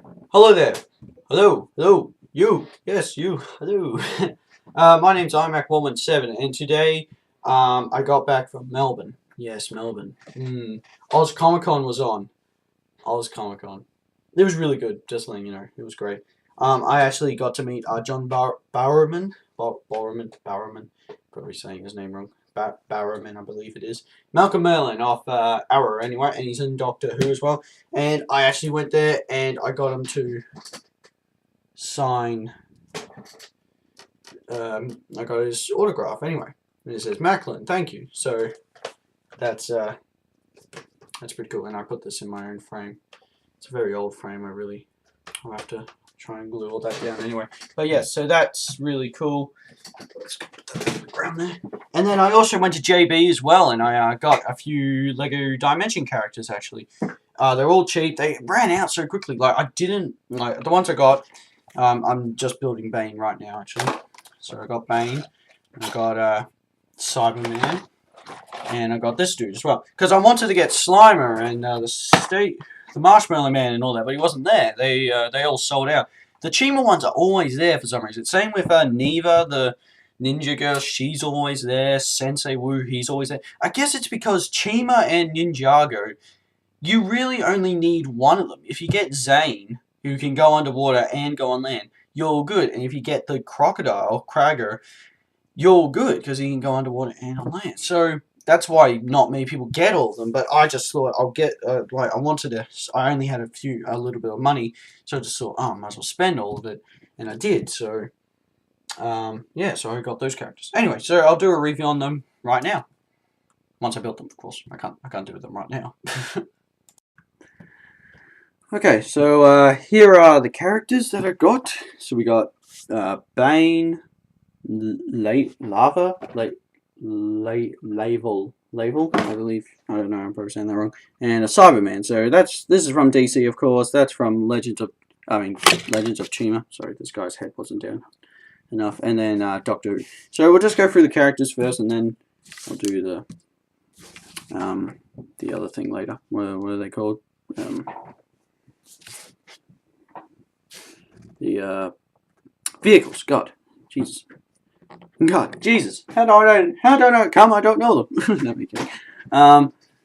Hello there. Hello. Hello. You. Yes, you. Hello. My name's iMac117, and today I got back from Melbourne. Yes, Melbourne. Oz Comic Con was on. Oz Comic Con. It was really good, just letting you know. It was great. I actually got to meet John Bowerman. Bowerman. Probably saying his name wrong. Bowerman, I believe it is. Malcolm Merlin off Arrow, anyway, and he's in Doctor Who as well. And I actually went there and I got him to sign. I got his autograph anyway. And it says Macklin, thank you. So that's pretty cool. And I put this in my own frame. It's a very old frame. I'll have to try and glue all that down anyway. But yeah, so that's really cool. Let's put that on the ground there. And then I also went to JB as well, and I got a few Lego Dimension characters actually. They're all cheap. They ran out so quickly. Like I didn't like the ones I got. I'm just building Bane right now actually. So I got Bane. I got Cyberman, and I got this dude as well because I wanted to get Slimer and the Marshmallow Man and all that, but he wasn't there. They all sold out. The Chima ones are always there for some reason. Same with Neva, the Ninja Girl. She's always there. Sensei Wu, he's always there. I guess it's because Chima and Ninjago, you really only need one of them. If you get Zane, who can go underwater and go on land, you're good. And if you get the Crocodile, Kragger, you're good because he can go underwater and on land. So that's why not many people get all of them. But I just thought I'll get I only had a little bit of money, so I just thought, oh, I might as well spend all of it, and I did. So yeah, so I got those characters. Anyway, so I'll do a review on them right now. Once I built them, of course. I can't do them right now. Okay, so here are the characters that I got. So we got Bane, Laval, I believe. I don't know. I'm probably saying that wrong. And a Cyberman. So this is from DC, of course. That's from Legends of Chima. Sorry, this guy's head wasn't down enough. And then Doctor Who. So we'll just go through the characters first, and then I'll do the other thing later. What are they called? The vehicles. God, Jesus. How do I know it come? I don't know them. No, I'm kidding.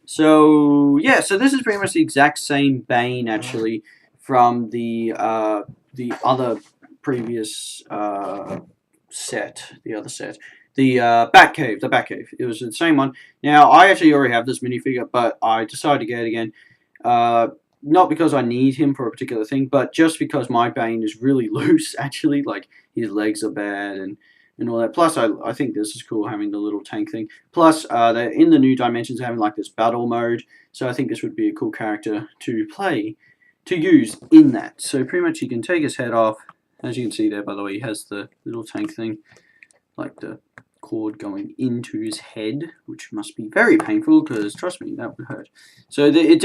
So yeah, so this is pretty much the exact same Bane actually from the other previous set, the Batcave, the Batcave. It was the same one. Now I actually already have this minifigure, but I decided to get it again. Not because I need him for a particular thing, but just because my Bane is really loose, actually. Like, his legs are bad and all that. Plus, I think this is cool, having the little tank thing. Plus, they're in the new dimensions, having, like, this battle mode. So I think this would be a cool character to use in that. So pretty much you can take his head off. As you can see there, by the way, he has the little tank thing. Like the cord going into his head, which must be very painful because trust me, that would hurt. So it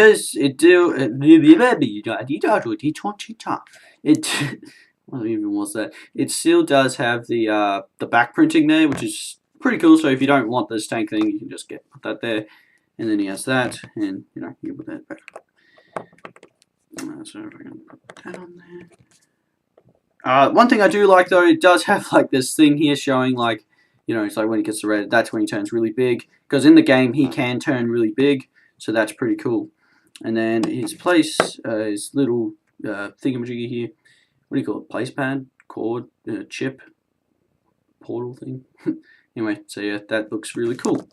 what even was that? It still does have the back printing there, which is pretty cool. So if you don't want this tank thing, you can just put that there, and then he has that, and you can put that back. So if I can put that on there. One thing I do like though, it does have like this thing here showing like, it's like when he gets the red, that's when he turns really big. Because in the game, he can turn really big, so that's pretty cool. And then his little thingamajiggy here. What do you call it? Place pad? Cord? Chip? Portal thing? Anyway, so yeah, that looks really cool.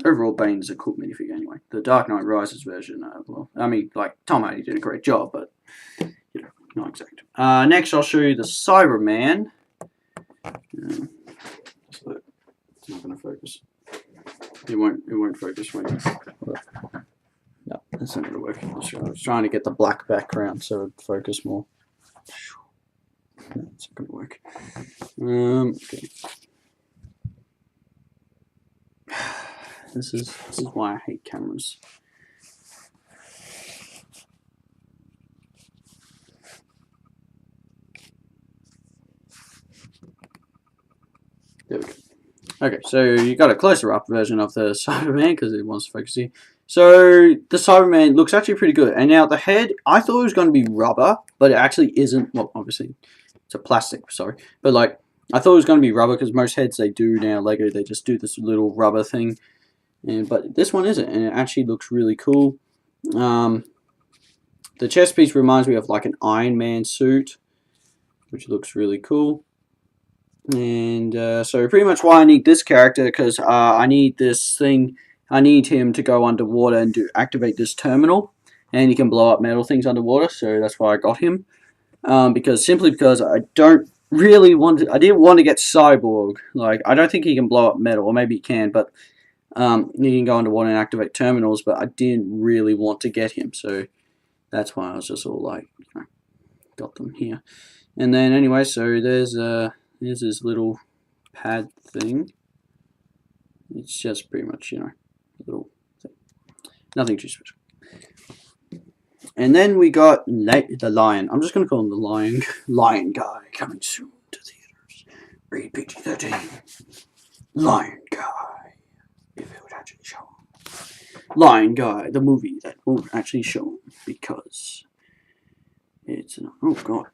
Overall, Bane is a cool minifigure anyway. The Dark Knight Rises version, Tom Hardy did a great job, but, not exact. Next, I'll show you the Cyberman. It's not going to focus. It won't focus when you... No, that's not going to work. I was trying to get the black background so it would focus more. No, it's not going to work. Okay. This is why I hate cameras. There we go. Okay, so you got a closer up version of the Cyberman because it wants to focus here. So the Cyberman looks actually pretty good. And now the head, I thought it was going to be rubber, but it actually isn't. Well, obviously, it's a plastic, sorry. But like, I thought it was going to be rubber because most heads they do now, Lego, they just do this little rubber thing. But this one isn't, and it actually looks really cool. The chest piece reminds me of like an Iron Man suit, which looks really cool. And so pretty much why I need this character, because I need this thing. I need him to go underwater and activate this terminal, and he can blow up metal things underwater. So that's why I got him. Simply because I don't really want to. I didn't want to get Cyborg. Like, I don't think he can blow up metal, or maybe he can, but he can go underwater and activate terminals. But I didn't really want to get him, so that's why I was just all like, got them here. And then anyway, so there's this little pad thing. It's just pretty much, little thing. Nothing too special. And then we got the Lion. I'm just going to call him the Lion. Lion Guy, coming soon to theaters. Rated PG-13. Lion Guy. If it would actually show him. Lion Guy, the movie that won't actually show him because it's an... Oh, God.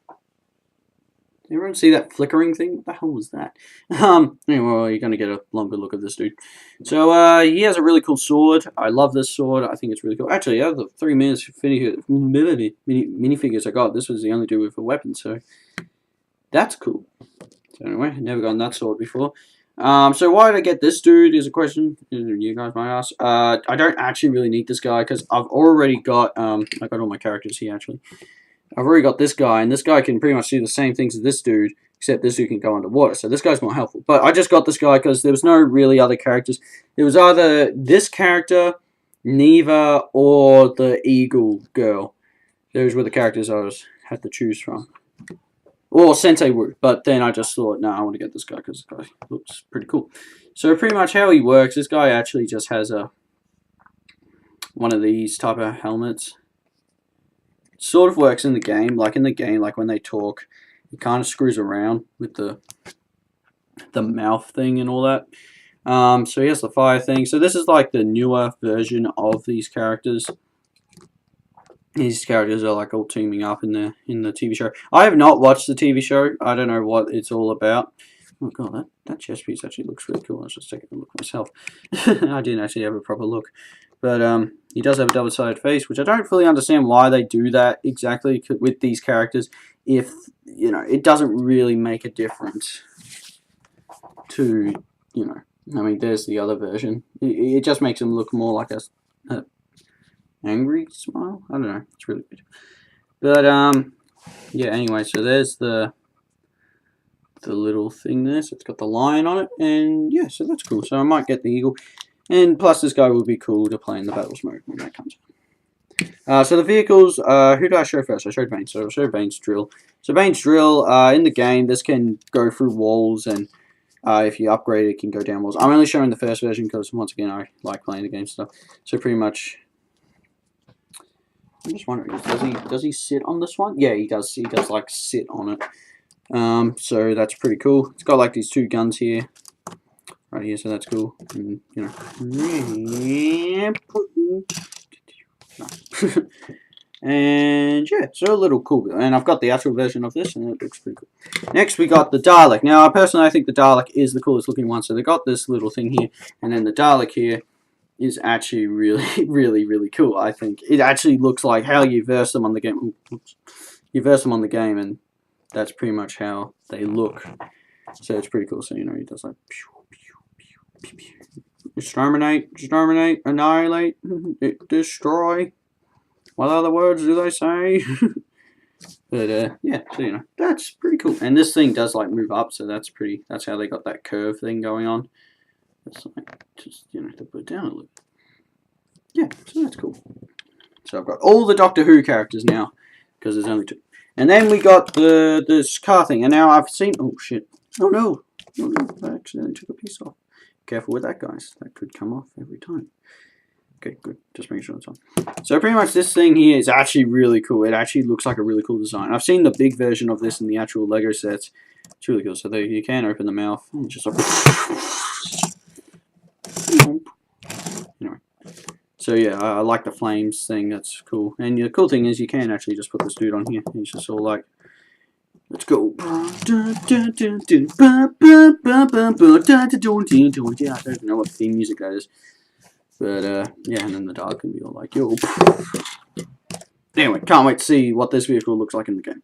Did everyone see that flickering thing? What the hell was that? Anyway, well, you're going to get a longer look of this dude. So, he has a really cool sword. I love this sword. I think it's really cool. Actually, out of the 3 minifigures I got, this was the only dude with a weapon, so that's cool. So anyway, never gotten that sword before. So why did I get this dude is a question you guys might ask. I don't actually really need this guy because I've already got, I got all my characters here actually. I've already got this guy, and this guy can pretty much do the same things as this dude, except this dude can go underwater, so this guy's more helpful. But I just got this guy because there was no really other characters. It was either this character, Neva, or the Eagle girl. Those were the characters I had to choose from. Or Sensei Wu, but then I just thought, no, I want to get this guy because this guy looks pretty cool. So pretty much how he works, this guy actually just has one of these type of helmets. Sort of works in the game, like when they talk, it kind of screws around with the mouth thing and all that. So he has the fire thing. So this is like the newer version of these characters. These characters are like all teaming up in the TV show. I have not watched the TV show. I don't know what it's all about. Oh god, that chest piece actually looks really cool. I was just taking a look myself. I didn't actually have a proper look. But he does have a double-sided face, which I don't fully understand why they do that exactly with these characters. If, it doesn't really make a difference to, I mean, there's the other version. It just makes him look more like a angry smile. I don't know. It's really good. But, yeah, anyway, so there's the little thing there. So it's got the lion on it. And, yeah, so that's cool. So I might get the eagle. And plus, this guy will be cool to play in the battles mode when that comes out. So the vehicles, who do I show first? I showed Bane, so I'll show Bane's drill. So Bane's drill, in the game, this can go through walls, and if you upgrade it, can go down walls. I'm only showing the first version because, once again, I like playing the game stuff. So pretty much, I'm just wondering, does he sit on this one? Yeah, he does. He does like sit on it. So that's pretty cool. It's got like these 2 guns here. Right here, so that's cool. And, and yeah, so a little cool. And I've got the actual version of this, and it looks pretty cool. Next, we got the Dalek. Now, personally, I think the Dalek is the coolest looking one. So they got this little thing here, and then the Dalek here is actually really, really, really cool. I think it actually looks like how you verse them on the game. Oops. You verse them on the game, and that's pretty much how they look. So it's pretty cool. So he does like. Exterminate, annihilate, destroy. What other words do they say? But yeah, so that's pretty cool. And this thing does like move up, so that's how they got that curve thing going on. It's like just to put it down a little. Yeah, so that's cool. So I've got all the Doctor Who characters now because there's only 2. And then we got this car thing, and now I've seen. Oh shit! Oh no! Oh no! I accidentally took a piece off. Careful with that, guys. That could come off every time. Okay, good. Just making sure it's on. So pretty much this thing here is actually really cool. It actually looks like a really cool design. I've seen the big version of this in the actual Lego sets. It's really cool. So there you can open the mouth and just like... Anyway. So yeah, I like the flames thing. That's cool. And the cool thing is you can actually just put this dude on here. He's just all like, let's go. Yeah, I don't even know what theme music that is. But yeah, and then the Dalek can be all like, yo. Anyway, can't wait to see what this vehicle looks like in the game.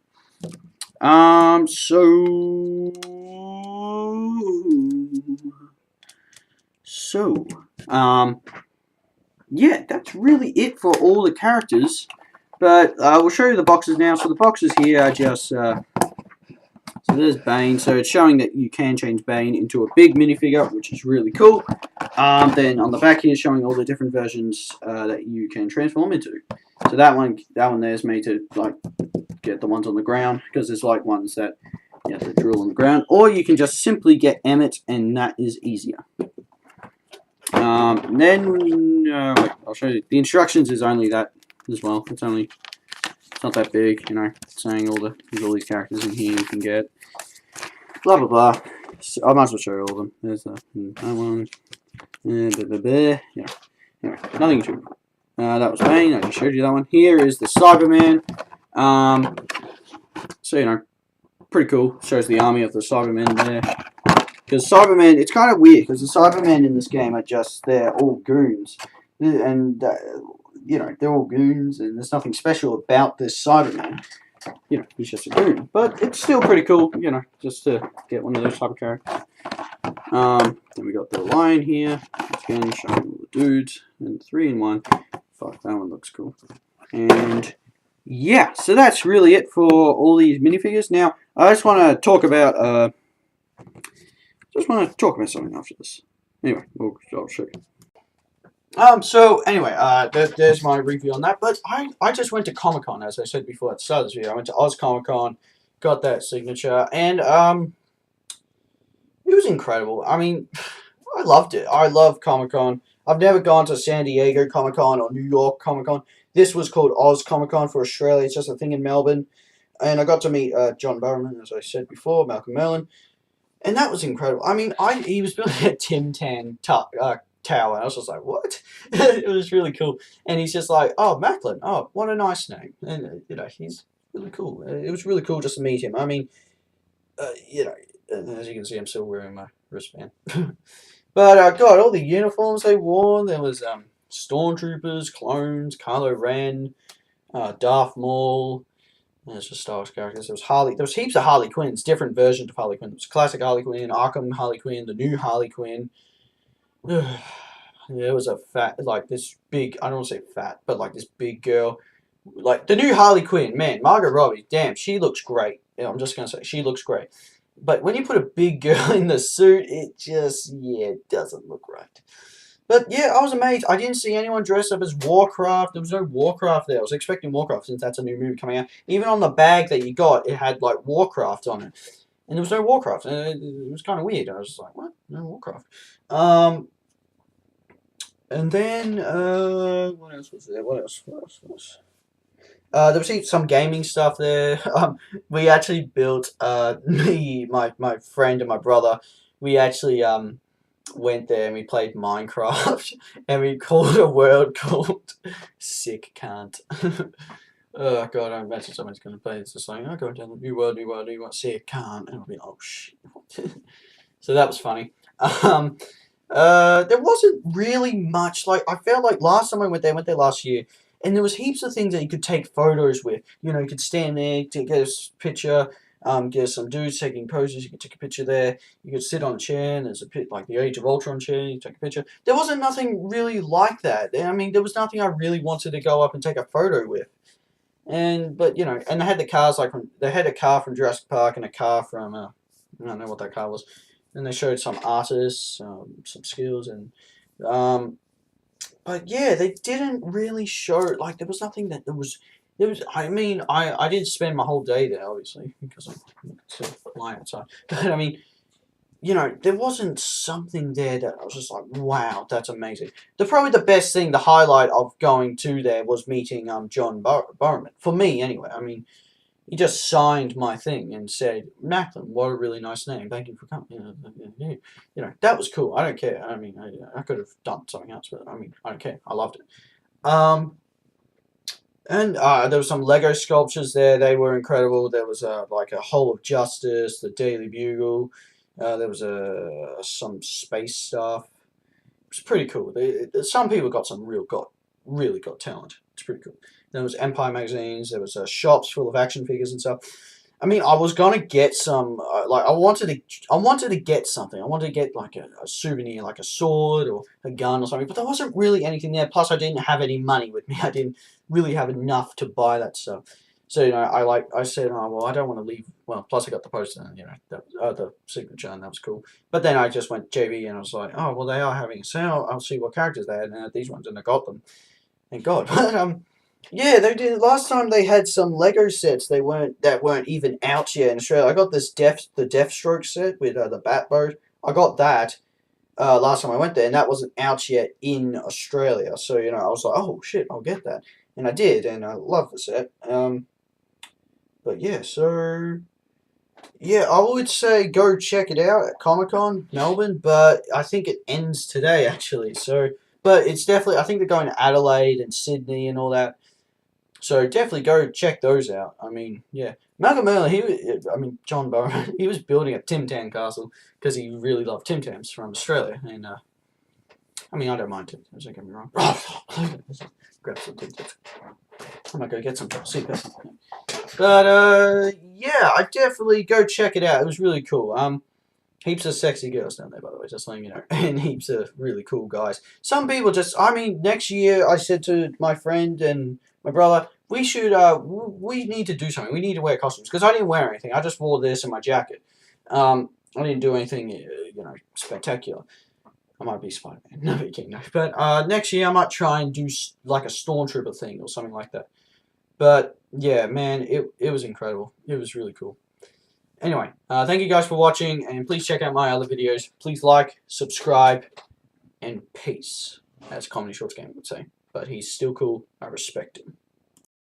Yeah, that's really it for all the characters. But we'll show you the boxes now. So the boxes here are just, so there's Bane. So it's showing that you can change Bane into a big minifigure, which is really cool. Then on the back here, showing all the different versions that you can transform into. So that one there is made to like get the ones on the ground, because there's like ones that you have to drill on the ground, or you can just simply get Emmett, and that is easier. Then wait, I'll show you. The instructions is only that as well. It's not that big, you know. Saying there's all these characters in here you can get. Blah blah blah. So I might as well show you all of them. There's that one. Yeah. Anyway, nothing too. That was Bane. I just showed you that one. Here is the Cyberman. So you know, pretty cool. Shows the army of the Cybermen there. Because Cybermen, it's kind of weird, because the Cybermen in this game are just, they're all goons. And, you know, they're all goons, and there's nothing special about this Cyberman. You know, he's just a goon. But it's still pretty cool, you know, just to get one of those type of characters. Then we got the lion here. Again, showing all the dudes. And 3-in-1. Fuck, that one looks cool. And yeah, so that's really it for all these minifigures. Now, I just want to talk about something after this. Anyway, I'll show you. So anyway, there's my review on that. But I just went to Comic-Con, as I said before at the start of this video. I went to Oz Comic-Con, got that signature, and it was incredible. I mean, I loved it. I love Comic-Con. I've never gone to San Diego Comic-Con or New York Comic-Con. This was called Oz Comic-Con for Australia. It's just a thing in Melbourne. And I got to meet John Barrowman, as I said before, Malcolm Merlin. And that was incredible. I mean, he was building a Tim Tam tower. I was just like, what? It was really cool. And he's just like, oh, Macklin. Oh, what a nice name. And, you know, he's really cool. It was really cool just to meet him. I mean, you know, as you can see, I'm still wearing my wristband. But, God, all the uniforms they wore. There was Stormtroopers, clones, Kylo Ren, Darth Maul. There's just Star Wars characters. There was Harley. There was heaps of Harley Quinns, different versions of Harley Quinn. There was classic Harley Quinn, Arkham Harley Quinn, the new Harley Quinn. There was a fat, like this big. I don't want to say fat, but like this big girl, like the new Harley Quinn. Man, Margot Robbie. Damn, she looks great. Yeah, I'm just gonna say she looks great. But when you put a big girl in the suit, it just it doesn't look right. But yeah, I was amazed. I didn't see anyone dressed up as Warcraft. There was no Warcraft there. I was expecting Warcraft since that's a new movie coming out. Even on the bag that you got, it had like Warcraft on it. And there was no Warcraft. And it was kind of weird. I was just like, what? No Warcraft. And then, what else was there? What else? There was some gaming stuff there. We actually built, my friend and my brother, we actually, went there and we played Minecraft and we called a world called Sick Can't. Oh god, I imagine someone's going to play it's just like, oh, go down the new world, you want Sick Can't, and I'll be like, oh shit. So that was funny. There wasn't really much, like, I felt like last time I went there last year, and there was heaps of things that you could take photos with. You know, you could stand there to get a picture. Get some dudes taking poses. You could take a picture there. You could sit on a chair, and there's a pit like the Age of Ultron chair. You take a picture. There wasn't nothing really like that. I mean, there was nothing I really wanted to go up and take a photo with. But you know, and they had the cars like they had a car from Jurassic Park and a car from I don't know what that car was. And they showed some artists, some skills, and but yeah, they didn't really show like there was nothing that there was. I mean, I didn't spend my whole day there, obviously, because I'm still flying outside. But, I mean, you know, there wasn't something there that I was just like, wow, that's amazing. Probably the best thing, the highlight of going to there was meeting John Barrowman. For me, anyway. I mean, he just signed my thing and said, Macklin, what a really nice name. Thank you for coming. You know, that was cool. I don't care. I mean, I could have done something else, but I mean, I don't care. I loved it. And there was some Lego sculptures there. They were incredible. There was like a Hole of Justice, the Daily Bugle. There was some space stuff. It was pretty cool. Some people got really got talent. It's pretty cool. There was Empire magazines. There was shops full of action figures and stuff. I mean, I was gonna get some. Like, I wanted to get something. I wanted to get like a souvenir, like a sword or a gun or something. But there wasn't really anything there. Plus, I didn't have any money with me. I didn't really have enough to buy that stuff. So I said, oh well, I don't want to leave. Well, plus I got the poster and the signature, and that was cool. But then I just went JB and I was like, oh well, they are having a sale. I'll see what characters they had, and they had these ones, and I got them. Thank God. But yeah, they did. Last time they had some Lego sets. That weren't even out yet in Australia. I got this the Deathstroke set with the Batboat. I got that last time I went there, and that wasn't out yet in Australia. So I was like, oh shit, I'll get that, and I did, and I love the set. But yeah, so yeah, I would say go check it out at Comic-Con Melbourne, but I think it ends today actually. So, but it's definitely, I think they're going to Adelaide and Sydney and all that. So definitely go check those out. I mean, yeah, Malcolm Merlin, John Burrow, he was building a Tim Tam castle because he really loved Tim Tams from Australia, and I mean, I don't mind Tim Tams. Don't get me wrong. Grab some Tim Tams. I might go get some. See if something. But yeah, I definitely go check it out. It was really cool. Heaps of sexy girls down there, by the way, just letting you know, and heaps of really cool guys. Some people just, I mean, next year I said to my friend and my brother, we should, we need to do something. We need to wear costumes because I didn't wear anything. I just wore this and my jacket. I didn't do anything, spectacular. I might be Spider-Man. No, you kidding, no. But next year I might try and do like a Stormtrooper thing or something like that. But yeah, man, it was incredible. It was really cool. Anyway, thank you guys for watching, and please check out my other videos. Please like, subscribe, and peace, as Comedy Shorts Game would say. But he's still cool. I respect him.